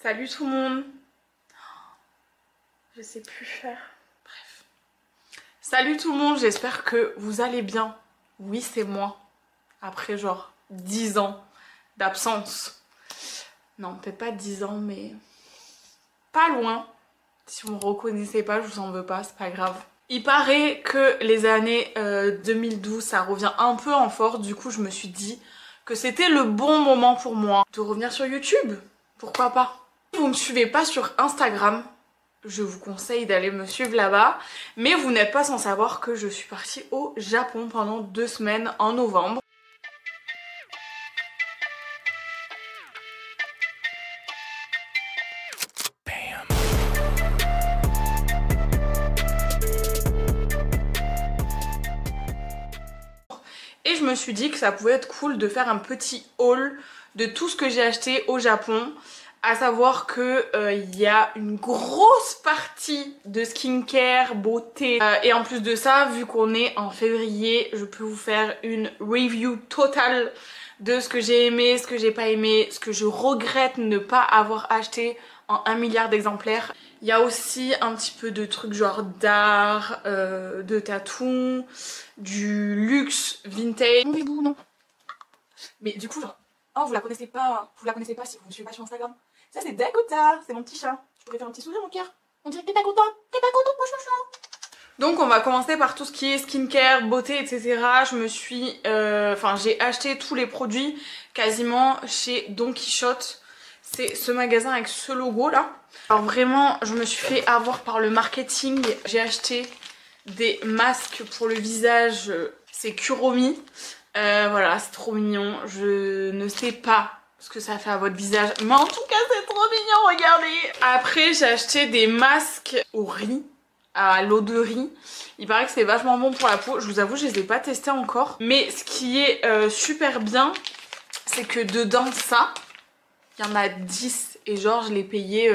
Salut tout le monde. Je sais plus faire. Bref. Salut tout le monde, j'espère que vous allez bien. Oui, c'est moi. Après genre 10 ans d'absence. Non, peut-être pas 10 ans, mais pas loin. Si vous me reconnaissez pas, je vous en veux pas, c'est pas grave. Il paraît que les années 2012, ça revient un peu en force. Du coup, je me suis dit que c'était le bon moment pour moi de revenir sur YouTube. Pourquoi pas? Si vous me suivez pas sur Instagram, je vous conseille d'aller me suivre là-bas. Mais vous n'êtes pas sans savoir que je suis partie au Japon pendant 2 semaines en novembre. Et je me suis dit que ça pouvait être cool de faire un petit haul de tout ce que j'ai acheté au Japon. À savoir que il y a une grosse partie de skincare, beauté. Et en plus de ça, vu qu'on est en février, je peux vous faire une review totale de ce que j'ai aimé, ce que j'ai pas aimé, ce que je regrette ne pas avoir acheté en 1 milliard d'exemplaires. Il y a aussi un petit peu de trucs genre d'art, de tatou, du luxe, vintage. Mais bon, non. Mais du coup, genre, oh, vous la connaissez pas si vous ne me suivez pas sur Instagram. Ça c'est Dakota, c'est mon petit chat. Je pourrais faire un petit sourire mon cœur. On dirait que t'es Dakota, mon chouchou. Donc on va commencer par tout ce qui est skincare, beauté, etc. Je me suis, j'ai acheté tous les produits quasiment chez Don Quichotte. C'est ce magasin avec ce logo là. Alors vraiment, je me suis fait avoir par le marketing. J'ai acheté des masques pour le visage, c'est Kuromi. Voilà, c'est trop mignon. Je ne sais pas ce que ça fait à votre visage, mais en tout cas c'est trop mignon, regardez. Après j'ai acheté des masques au riz, à l'eau de riz. Il paraît que c'est vachement bon pour la peau. Je vous avoue, je les ai pas testés encore. Mais ce qui est super bien, c'est que dedans ça, il y en a 10. Et genre je l'ai payé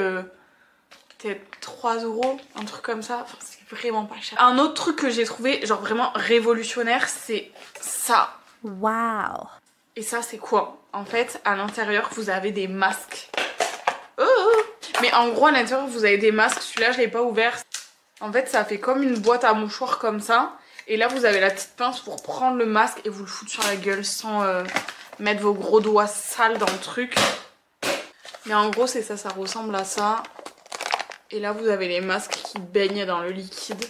peut-être 3 €, un truc comme ça. Enfin, c'est vraiment pas cher. Un autre truc que j'ai trouvé genre vraiment révolutionnaire, c'est ça. Waouh! Et ça c'est quoi? En fait à l'intérieur vous avez des masques. Mais en gros à l'intérieur vous avez des masques. Celui-là je l'ai pas ouvert. En fait ça fait comme une boîte à mouchoirs comme ça. Et là vous avez la petite pince pour prendre le masque et vous le foutre sur la gueule sans mettre vos gros doigts sales dans le truc. Mais en gros c'est ça, ça ressemble à ça. Et là vous avez les masques qui baignent dans le liquide.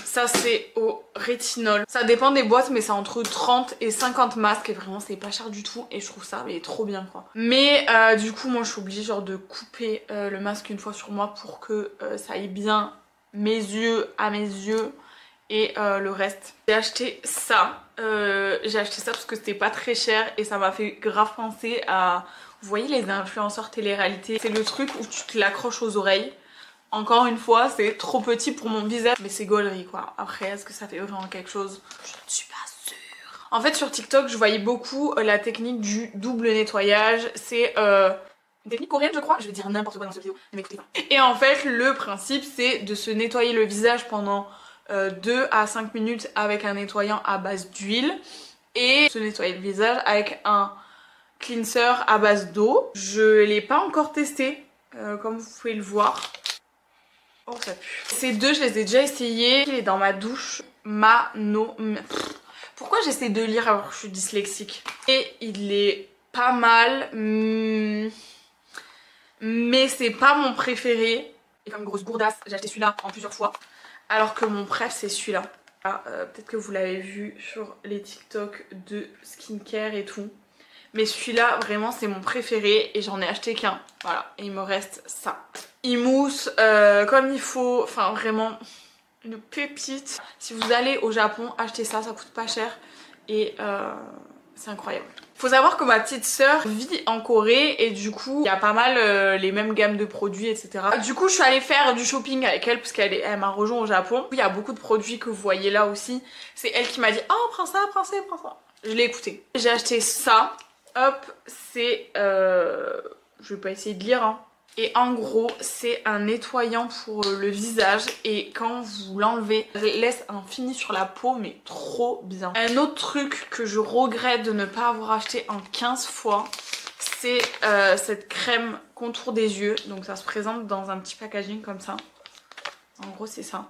Ça c'est au rétinol. Ça dépend des boîtes mais c'est entre 30 et 50 masques et vraiment c'est pas cher du tout et je trouve ça mais trop bien quoi. Mais du coup moi je suis obligée genre de couper le masque une fois sur moi pour que ça aille bien mes yeux à mes yeux et le reste. J'ai acheté ça. J'ai acheté ça parce que c'était pas très cher et ça m'a fait grave penser à... Vous voyez les influenceurs télé-réalité? C'est le truc où tu te l'accroches aux oreilles. Encore une fois, c'est trop petit pour mon visage, mais c'est gaulerie quoi. Après, est-ce que ça fait vraiment quelque chose? Je ne suis pas sûre. En fait, sur TikTok, je voyais beaucoup la technique du double nettoyage. C'est une technique coréenne, je crois. Je vais dire n'importe quoi dans cette vidéo, ne m'écoutez pas. Et en fait, le principe, c'est de se nettoyer le visage pendant 2 à 5 minutes avec un nettoyant à base d'huile et se nettoyer le visage avec un cleanser à base d'eau. Je l'ai pas encore testé, comme vous pouvez le voir. Oh ça pue. Ces deux je les ai déjà essayés. Il est dans ma douche. Pourquoi j'essaie de lire alors que je suis dyslexique? Et il est pas mal. Mais c'est pas mon préféré. Et comme grosse gourdasse, j'ai acheté celui-là en plusieurs fois. Alors que mon préf c'est celui-là. Peut-être que vous l'avez vu sur les TikTok de skincare et tout. Mais celui-là vraiment c'est mon préféré et j'en ai acheté qu'un. Voilà, et il me reste ça. Il mousse comme il faut, enfin vraiment une pépite. Si vous allez au Japon, achetez ça, ça coûte pas cher et c'est incroyable. Faut savoir que ma petite sœur vit en Corée et du coup il y a pas mal les mêmes gammes de produits etc. Du coup je suis allée faire du shopping avec elle parce qu'elle m'a rejoint au Japon. Il y a beaucoup de produits que vous voyez là aussi. C'est elle qui m'a dit oh prends ça, prends ça, prends ça. Je l'ai écouté. J'ai acheté ça. Hop, c'est... je vais pas essayer de lire hein. Et en gros c'est un nettoyant pour le visage et quand vous l'enlevez, ça laisse un fini sur la peau mais trop bien. Un autre truc que je regrette de ne pas avoir acheté en 15 fois, c'est cette crème contour des yeux. Donc ça se présente dans un petit packaging comme ça. En gros c'est ça.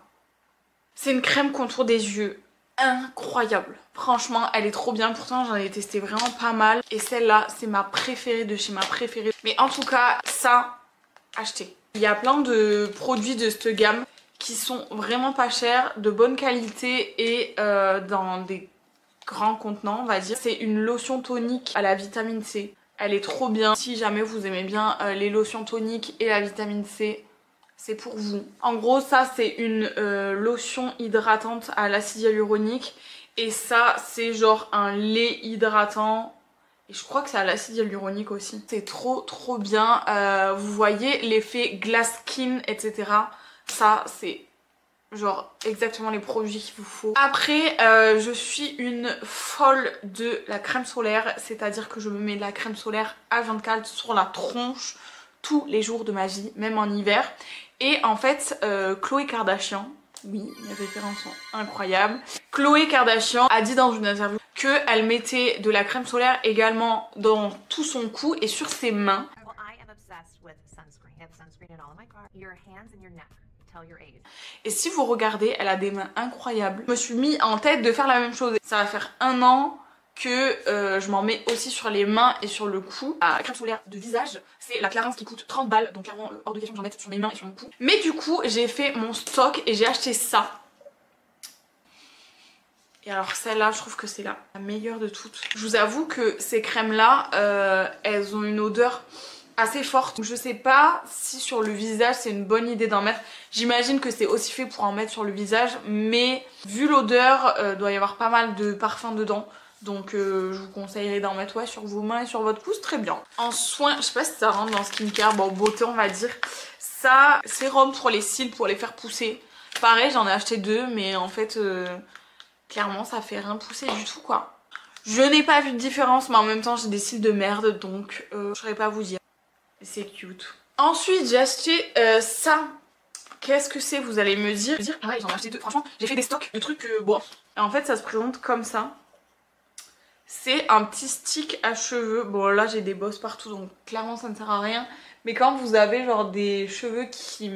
C'est une crème contour des yeux incroyable. Franchement elle est trop bien. Pourtant j'en ai testé vraiment pas mal. Et celle-là c'est ma préférée de chez ma préférée. Mais en tout cas ça, achetez. Il y a plein de produits de cette gamme qui sont vraiment pas chers, de bonne qualité et dans des grands contenants on va dire. C'est une lotion tonique à la vitamine C. Elle est trop bien. Si jamais vous aimez bien les lotions toniques et la vitamine C, c'est pour vous. En gros ça c'est une lotion hydratante à l'acide hyaluronique. Et ça c'est genre un lait hydratant. Et je crois que c'est à l'acide hyaluronique aussi. C'est trop bien. Vous voyez l'effet glass skin, etc. Ça c'est genre exactement les produits qu'il vous faut. Après je suis une folle de la crème solaire. C'est-à-dire que je me mets de la crème solaire H24 sur la tronche tous les jours de ma vie, même en hiver. Et en fait Khloé Kardashian, oui mes références sont incroyables, Khloé Kardashian a dit dans une interview qu'elle mettait de la crème solaire également dans tout son cou et sur ses mains. Et si vous regardez, elle a des mains incroyables. Je me suis mis en tête de faire la même chose. Ça va faire 1 an que je m'en mets aussi sur les mains et sur le cou. La crème solaire de visage, c'est la Clarins qui coûte 30 balles. Donc clairement hors de question que j'en mette sur mes mains et sur mon cou. Mais du coup j'ai fait mon stock et j'ai acheté ça. Et alors celle-là je trouve que c'est la meilleure de toutes. Je vous avoue que ces crèmes là elles ont une odeur assez forte. Je sais pas si sur le visage c'est une bonne idée d'en mettre. J'imagine que c'est aussi fait pour en mettre sur le visage. Mais vu l'odeur doit y avoir pas mal de parfum dedans. Donc je vous conseillerais d'en mettre ouais, sur vos mains et sur votre cou, c'est très bien. En soin, je sais pas si ça rentre dans skincare, bon beauté on va dire. Ça, sérum pour les cils pour les faire pousser. Pareil j'en ai acheté 2 mais en fait clairement ça fait rien pousser du tout quoi. Je n'ai pas vu de différence mais en même temps j'ai des cils de merde donc je saurais pas vous dire. C'est cute. Ensuite j'ai acheté ça. Qu'est-ce que c'est vous allez me dire. Pareil j'en ai acheté 2, franchement j'ai fait des stocks de trucs bon. Et en fait ça se présente comme ça. C'est un petit stick à cheveux. Bon là j'ai des bosses partout donc clairement ça ne sert à rien. Mais quand vous avez genre des cheveux qui...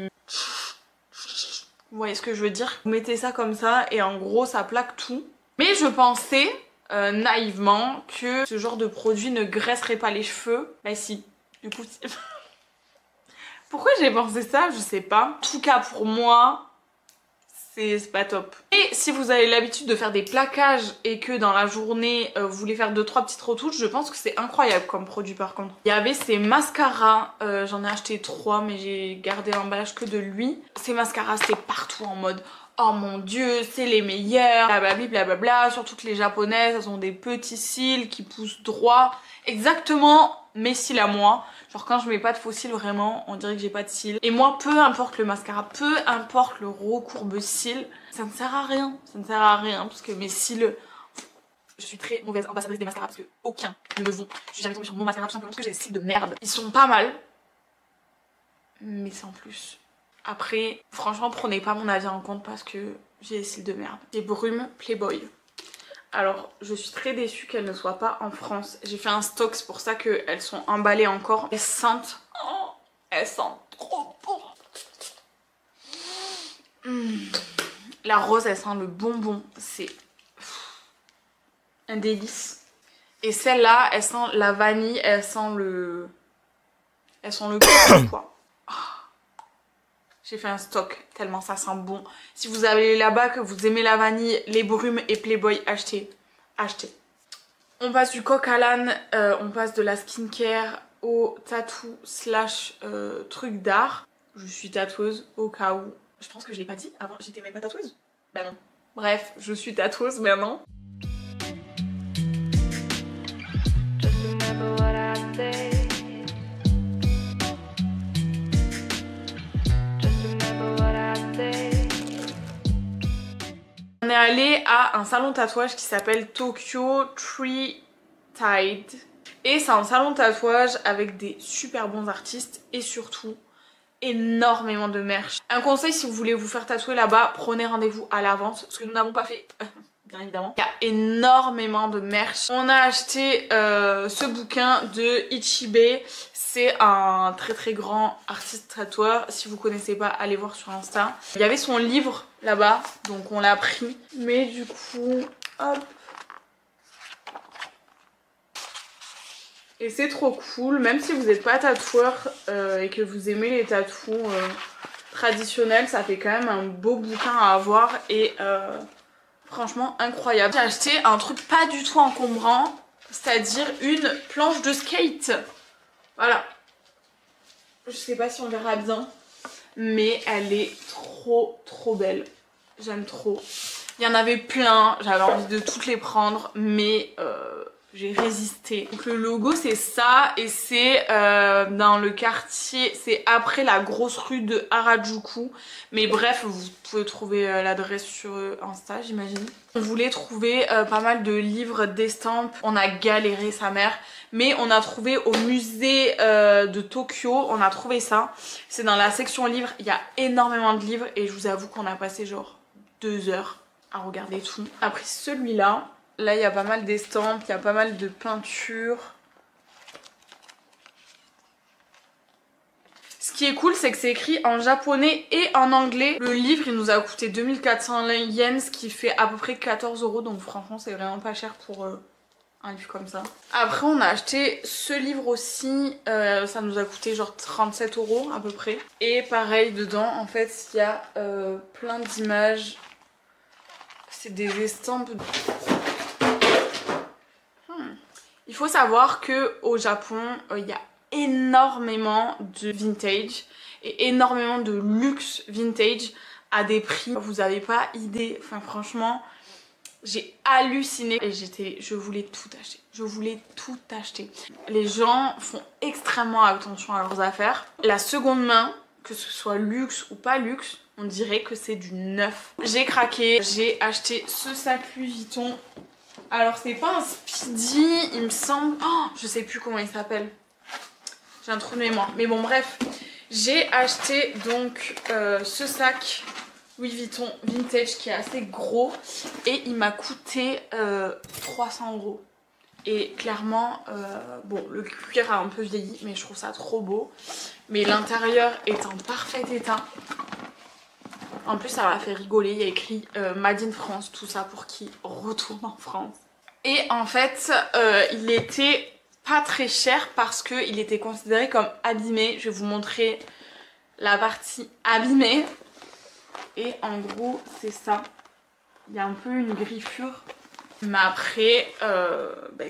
Vous voyez ce que je veux dire? Vous mettez ça comme ça et en gros ça plaque tout. Mais je pensais naïvement que ce genre de produit ne graisserait pas les cheveux. Bah si, du coup si. Pourquoi j'ai pensé ça? Je sais pas. En tout cas pour moi... c'est pas top. Et si vous avez l'habitude de faire des plaquages et que dans la journée vous voulez faire 2-3 petites retouches, je pense que c'est incroyable comme produit par contre. Il y avait ces mascaras, j'en ai acheté 3 mais j'ai gardé l'emballage que de lui. Ces mascaras c'est partout en mode oh mon dieu c'est les meilleurs, blablabla, blablabla. Surtout que les japonaises elles ont des petits cils qui poussent droit. Exactement mes cils à moi. Genre quand je mets pas de faux cils vraiment on dirait que j'ai pas de cils. Et moi peu importe le mascara, peu importe le recourbe cils, ça ne sert à rien. Ça ne sert à rien parce que mes cils, je suis très mauvaise ambassadrice des mascaras parce que aucun ne me vont. Je suis jamais tombée sur mon mascara tout simplement parce que j'ai des cils de merde. Ils sont pas mal mais sans plus. Après franchement prenez pas mon avis en compte parce que j'ai des cils de merde. Des brumes Playboy. Alors je suis très déçue qu'elles ne soient pas en France. J'ai fait un stock, c'est pour ça qu'elles sont emballées encore. Elles sentent, oh, elles sentent trop bon. La rose elle sent le bonbon, c'est un délice. Et celle-là elle sent la vanille, elle sent le coco quoi. J'ai fait un stock tellement ça sent bon. Si vous allez là-bas que vous aimez la vanille, les brumes et Playboy, achetez. Achetez. On passe du coq à l'âne, on passe de la skincare au tatou slash truc d'art. Je suis tatoueuse au cas où. Je pense que je l'ai pas dit avant, j'étais même pas tatoueuse. Bah non. Bref, je suis tatoueuse maintenant. On est allé à un salon de tatouage qui s'appelle Tokyo Tree Tide. Et c'est un salon de tatouage avec des super bons artistes et surtout énormément de merch. Un conseil si vous voulez vous faire tatouer là-bas, prenez rendez-vous à l'avance parce que nous n'avons pas fait bien évidemment. Il y a énormément de merch. On a acheté ce bouquin de Ichibe. C'est un très très grand artiste tatoueur. Si vous connaissez pas, allez voir sur Insta. Il y avait son livre là-bas, donc on l'a pris. Mais du coup, hop. Et c'est trop cool, même si vous n'êtes pas tatoueur et que vous aimez les tatous traditionnels, ça fait quand même un beau bouquin à avoir et franchement incroyable. J'ai acheté un truc pas du tout encombrant, c'est-à-dire une planche de skate. Voilà. Je sais pas si on verra bien, mais elle est trop belle. J'aime trop. Il y en avait plein, j'avais envie de toutes les prendre, mais j'ai résisté. Donc le logo c'est ça et c'est dans le quartier, c'est après la grosse rue de Harajuku. Mais bref, vous pouvez trouver l'adresse sur Insta j'imagine. On voulait trouver pas mal de livres d'estampes, on a galéré sa mère. Mais on a trouvé au musée de Tokyo, on a trouvé ça. C'est dans la section livres, il y a énormément de livres et je vous avoue qu'on a passé genre 2 heures à regarder tout. Après celui-là, là il y a pas mal d'estampes, il y a pas mal de peintures. Ce qui est cool, c'est que c'est écrit en japonais et en anglais. Le livre il nous a coûté 2400 yens, ce qui fait à peu près 14 €, donc franchement c'est vraiment pas cher pour un livre comme ça. Après on a acheté ce livre aussi, ça nous a coûté genre 37 € à peu près. Et pareil dedans en fait il y a plein d'images, c'est des estampes. Il faut savoir que au Japon il y a énormément de vintage et énormément de luxe vintage à des prix, vous avez pas idée, enfin franchement j'ai halluciné et je voulais tout acheter. Je voulais tout acheter. Les gens font extrêmement attention à leurs affaires. La seconde main, que ce soit luxe ou pas luxe, on dirait que c'est du neuf. J'ai craqué, j'ai acheté ce sac Louis Vuitton. Alors c'est pas un Speedy, il me semble. Oh, je sais plus comment il s'appelle. J'ai un trou de mémoire. Mais bon bref, j'ai acheté donc ce sac Louis Vuitton vintage qui est assez gros et il m'a coûté 300 €. Et clairement, bon le cuir a un peu vieilli mais je trouve ça trop beau. Mais l'intérieur est en parfait état. En plus ça m'a fait rigoler, il y a écrit Made in France, tout ça pour qui retourne en France. Et en fait il était pas très cher parce qu'il était considéré comme abîmé. Je vais vous montrer la partie abîmée. Et en gros c'est ça, il y a un peu une griffure. Mais après,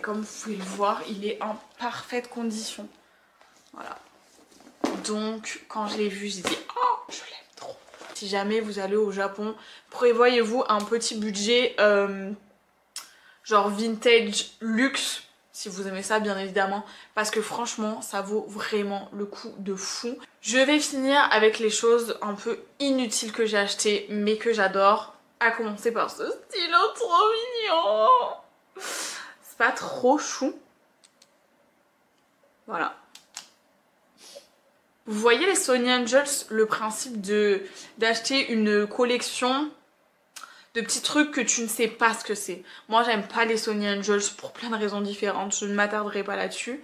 comme vous pouvez le voir, il est en parfaite condition. Voilà. Donc quand je l'ai vu, j'ai dit oh je l'aime trop. Si jamais vous allez au Japon, prévoyez-vous un petit budget genre vintage luxe. Si vous aimez ça bien évidemment, parce que franchement ça vaut vraiment le coup de fou. Je vais finir avec les choses un peu inutiles que j'ai achetées mais que j'adore. À commencer par ce stylo trop mignon. C'est pas trop chou. Voilà. Vous voyez les Sony Angels, le principe d'acheter une collection de petits trucs que tu ne sais pas ce que c'est. Moi j'aime pas les Sony Angels pour plein de raisons différentes, je ne m'attarderai pas là-dessus.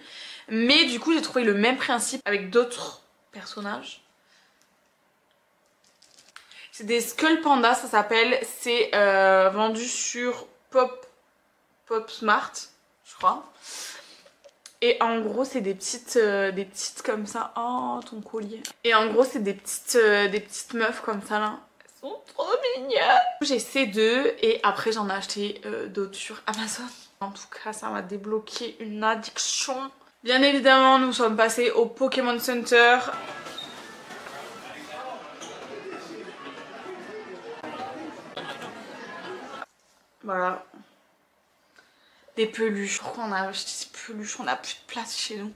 Mais du coup j'ai trouvé le même principe avec d'autres personnages. C'est des Skull Panda, ça s'appelle. C'est vendu sur Pop Smart, je crois. Et en gros c'est des petites comme ça. Oh ton collier. Et en gros c'est des petites meufs comme ça là. Sont trop mignonnes. J'ai ces deux et après j'en ai acheté d'autres sur Amazon. En tout cas ça m'a débloqué une addiction. Bien évidemment nous sommes passés au Pokémon Center. Voilà. Des peluches. Pourquoi on a acheté ces peluches? On n'a plus de place chez nous.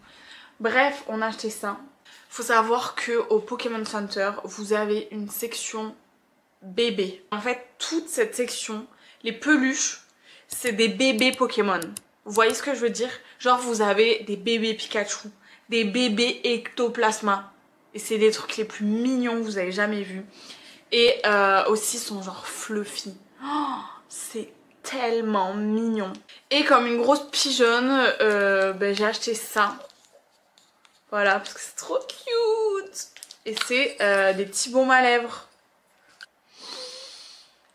Bref, on a acheté ça. Faut savoir que au Pokémon Center, vous avez une section bébé. En fait, toute cette section, les peluches, c'est des bébés Pokémon. Vous voyez ce que je veux dire? Genre vous avez des bébés Pikachu, des bébés Ectoplasma. Et c'est des trucs les plus mignons que vous avez jamais vus. Et aussi sont genre fluffy. Oh, c'est tellement mignon. Et comme une grosse pigeonne, j'ai acheté ça. Voilà, parce que c'est trop cute. Et c'est des petits baumes à lèvres.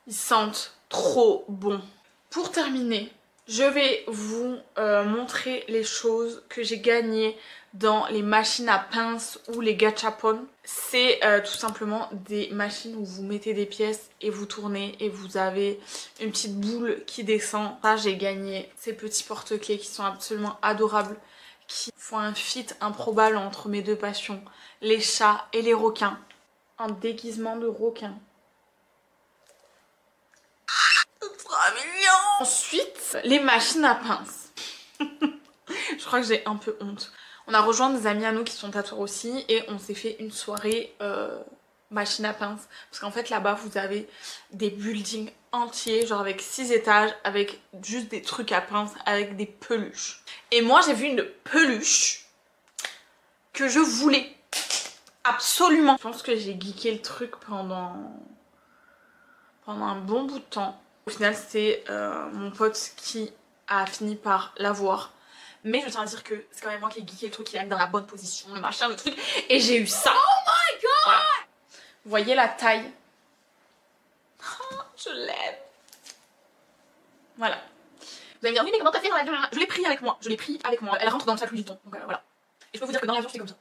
Ils sentent trop bon. Pour terminer, je vais vous montrer les choses que j'ai gagnées dans les machines à pince ou les gachapon. C'est tout simplement des machines où vous mettez des pièces et vous tournez et vous avez une petite boule qui descend. Ça, j'ai gagné ces petits porte-clés qui sont absolument adorables, qui font un fit improbable entre mes deux passions, les chats et les requins. Un déguisement de requin. Ensuite, les machines à pince. Je crois que j'ai un peu honte. On a rejoint des amis à nous qui sont tatoueurs aussi et on s'est fait une soirée machine à pince. Parce qu'en fait là-bas vous avez des buildings entiers, genre avec 6 étages, avec juste des trucs à pince, avec des peluches. Et moi j'ai vu une peluche que je voulais. Absolument. Je pense que j'ai geeké le truc pendant un bon bout de temps. Au final c'est mon pote qui a fini par l'avoir. Mais je tiens à dire que c'est quand même moi qui ai geeké le truc, il a mis dans la bonne position, le machin, le truc. Et j'ai eu ça. Oh my god, voilà. Vous voyez la taille. Oh, je l'aime. Voilà. Vous allez me dire, oui mais comment t'as fait dans l'avion? Je l'ai pris avec moi, Elle rentre dans le sac Louis Vuitton, donc voilà. Et je peux vous dire que dans l'avion je fais comme ça.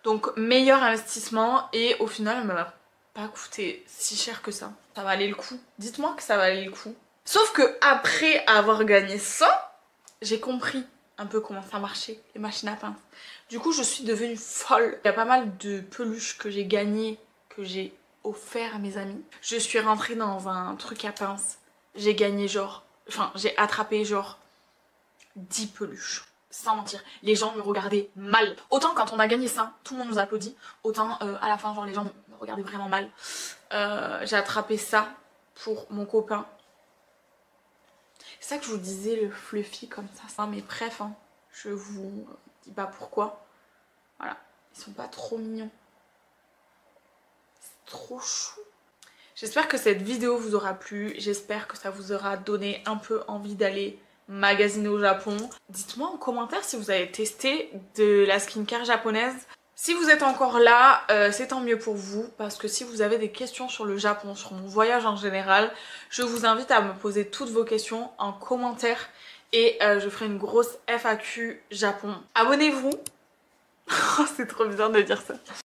Donc meilleur investissement et au final elle m'a pas coûté si cher que ça. Ça valait le coup. Dites-moi que ça valait le coup. Sauf que après avoir gagné ça, j'ai compris un peu comment ça marchait, les machines à pince. Du coup je suis devenue folle. Il y a pas mal de peluches que j'ai gagnées, que j'ai offert à mes amis. Je suis rentrée dans un truc à pince. J'ai gagné genre, enfin j'ai attrapé genre 10 peluches. Sans mentir, les gens me regardaient mal. Autant quand on a gagné ça, tout le monde nous applaudit. Autant à la fin genre les gens me regardaient vraiment mal. J'ai attrapé ça pour mon copain. C'est ça que je vous disais, le fluffy comme ça. Mais bref, hein, je vous dis pas pourquoi. Voilà, ils sont pas trop mignons. C'est trop chou. J'espère que cette vidéo vous aura plu. J'espère que ça vous aura donné un peu envie d'aller magasiner au Japon. Dites-moi en commentaire si vous avez testé de la skincare japonaise. Si vous êtes encore là, c'est tant mieux pour vous, parce que si vous avez des questions sur le Japon, sur mon voyage en général, je vous invite à me poser toutes vos questions en commentaire et je ferai une grosse FAQ Japon. Abonnez-vous. C'est trop bizarre de dire ça.